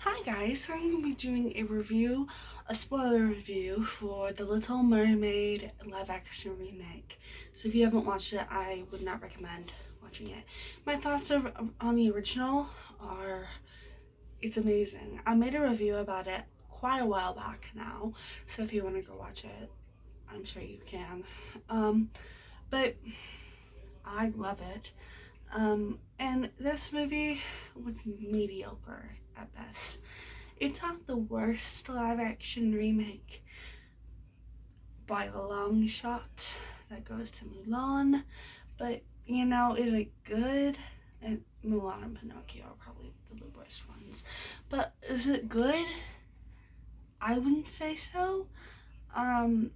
Hi guys, so I'm going to be doing a spoiler review for The Little Mermaid live action remake. So if you haven't watched it, I would not recommend watching it. My thoughts on the original are, it's amazing. I made a review about it quite a while back now, so if you want to go watch it, I'm sure you can. But I love it. And this movie was mediocre at best. It's not the worst live action remake by a long shot that goes to Mulan, but is it good? And Mulan and Pinocchio are probably the worst ones. But is it good? I wouldn't say so. Um,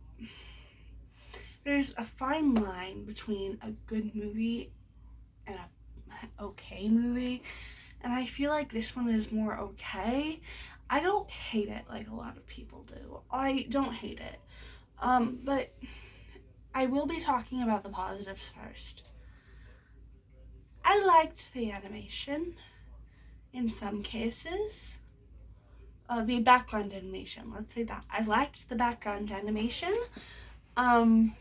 there's a fine line between a good movie and a okay movie, and I feel like this one is more okay. I don't hate it like a lot of people do. I don't hate it. But I will be talking about the positives first. I liked the animation in some cases. The background animation, let's say that. I liked the background animation. Um,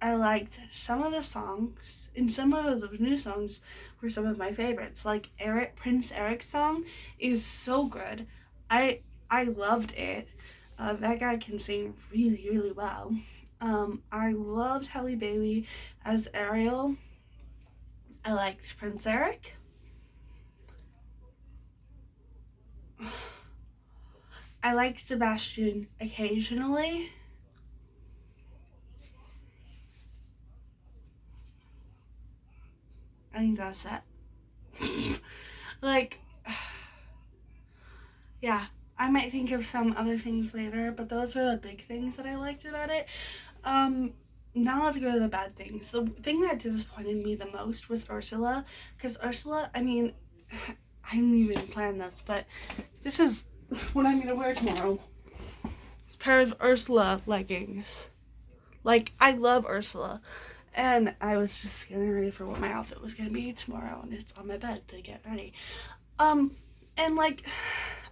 I liked some of the songs, and some of the new songs were some of my favorites. Like Prince Eric's song is so good. I loved it. That guy can sing really, really well. I loved Halle Bailey as Ariel. I liked Prince Eric. I liked Sebastian occasionally. I think that's it. Like, yeah, I might think of some other things later, but those are the big things that I liked about it. Um, Now let's go to the bad things. The thing that disappointed me the most was Ursula, because Ursula, I didn't even plan this, but this is what I'm gonna wear tomorrow. It's a pair of Ursula leggings. Like, I love Ursula. And I was just getting ready for what my outfit was gonna be tomorrow, and it's on my bed to get ready. Um, and like,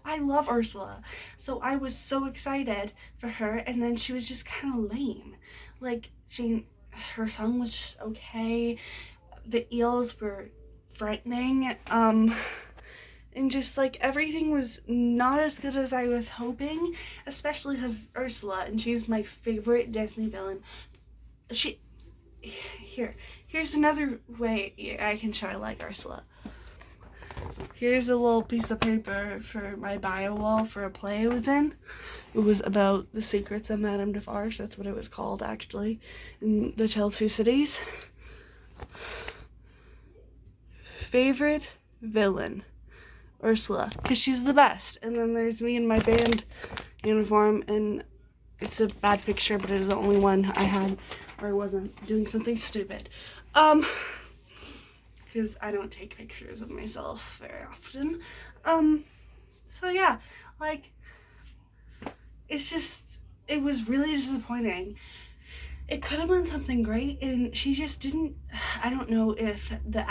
I love Ursula, so I was so excited for her, and then she was just kind of lame. Like, her song was just okay. The eels were frightening. And just like everything was not as good as I was hoping, especially because Ursula, and she's my favorite Disney villain. She, here's another way I can show I like Ursula. Here's a little piece of paper for my bio wall for a play I was in. It was about the secrets of Madame Defarge. That's what it was called, actually, in the Tale of Two Cities. Favorite villain, Ursula, because she's the best. And then there's me in my band uniform, and it's a bad picture, but it is the only one I had, or I wasn't doing something stupid. Because I don't take pictures of myself very often. So yeah, like, it was really disappointing. It could have been something great, and she just didn't. I don't know if the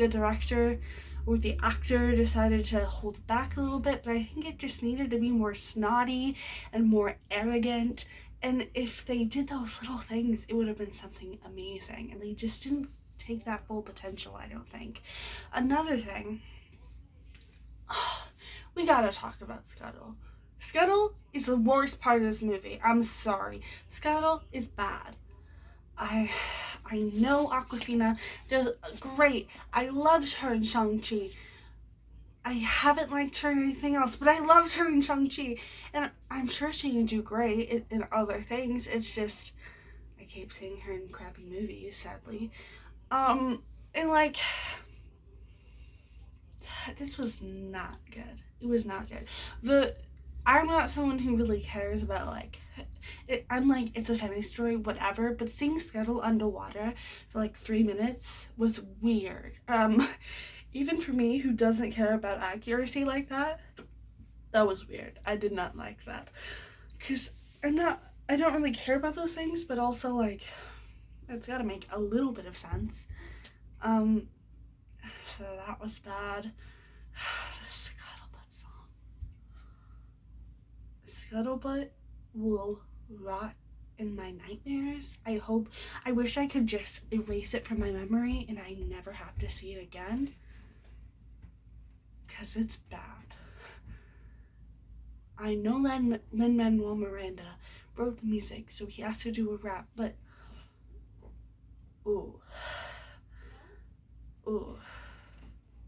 director, or the actor decided to hold back a little bit, but I think it just needed to be more snotty and more arrogant. And if they did those little things, it would have been something amazing. And they just didn't take that full potential, I don't think. Another thing, we gotta talk about Scuttle. Scuttle is the worst part of this movie. I'm sorry. Scuttle is bad. I know Aquafina does great. I loved her in Shang-Chi. I haven't liked her in anything else, but I loved her in Shang-Chi. And I'm sure she can do great in other things. It's just, I keep seeing her in crappy movies, sadly. And like, this was not good. It was not good. I'm not someone who really cares about I'm like, it's a funny story, whatever. But seeing Scuttle underwater for like 3 minutes was weird. Even for me, who doesn't care about accuracy like that, that was weird. I did not like that, because I don't really care about those things, but also like, it's got to make a little bit of sense. So that was bad. The Scuttlebutt song. Scuttlebutt will rot in my nightmares. I wish I could just erase it from my memory and I never have to see it again. Because it's bad. I know Lin-Manuel Miranda wrote the music, so he has to do a rap, but ooh,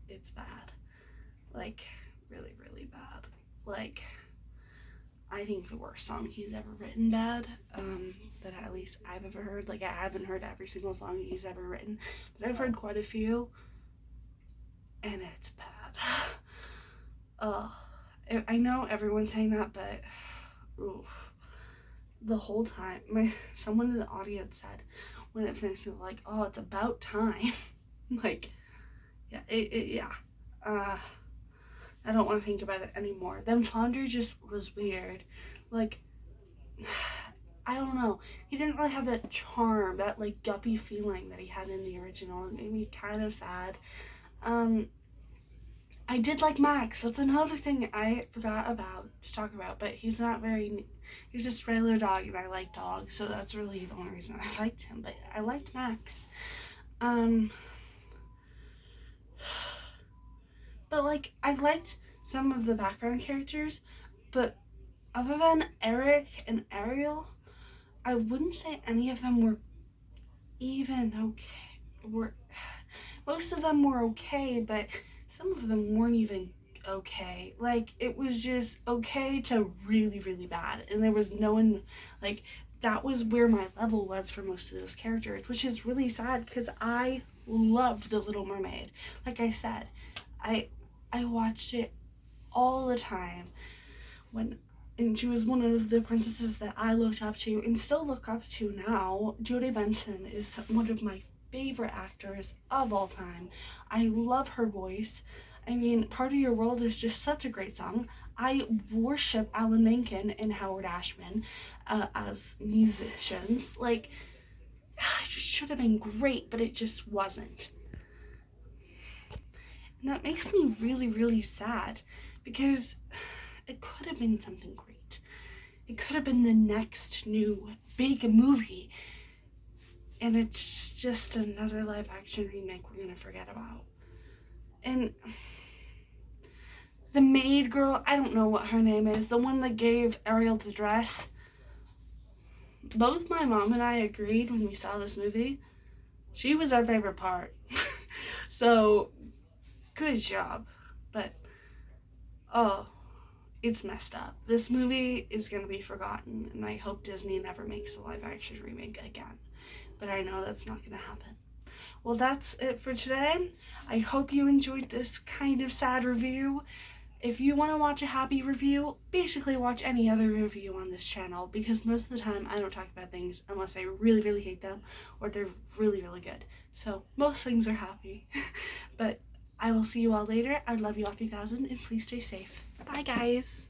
it's bad. Like, really, really bad. Like, I think the worst song he's ever written bad, that at least I've ever heard. Like, I haven't heard every single song he's ever written, but I've heard quite a few, and it's bad. I know everyone's saying that, but ooh, the whole time, someone in the audience said when it finished, like, oh, it's about time. Like, yeah, yeah. I don't want to think about it anymore. Then Flounder just was weird. Like, I don't know. He didn't really have that charm, that, like, guppy feeling that he had in the original. It made me kind of sad. I did like Max. That's another thing I forgot about to talk about, but he's just a regular dog, and I like dogs, so that's really the only reason I liked him, but I liked Max. But, like, I liked some of the background characters, but other than Eric and Ariel, I wouldn't say any of them were even okay. Most of them were okay, but some of them weren't even okay. Like, it was just okay to really, really bad. And there was no one, like, that was where my level was for most of those characters, which is really sad because I love The Little Mermaid. Like I said, I watched it all the time and she was one of the princesses that I looked up to and still look up to now. Jodie Benson is one of my favorite actors of all time. I love her voice. I mean, Part of Your World is just such a great song. I worship Alan Menken and Howard Ashman as musicians. Like, it should have been great, but it just wasn't. And that makes me really, really sad because it could have been something great. It could have been the next new big movie. And it's just another live action remake we're gonna forget about. And the maid girl, I don't know what her name is, the one that gave Ariel the dress. Both my mom and I agreed when we saw this movie. She was our favorite part. So, good job. But, it's messed up. This movie is gonna be forgotten, and I hope Disney never makes a live action remake again. But I know that's not gonna happen. Well, that's it for today. I hope you enjoyed this kind of sad review. If you want to watch a happy review, basically watch any other review on this channel, because most of the time I don't talk about things unless I really, really hate them or they're really, really good. So most things are happy. But I will see you all later. I love you all 3000, and please stay safe. Bye, guys.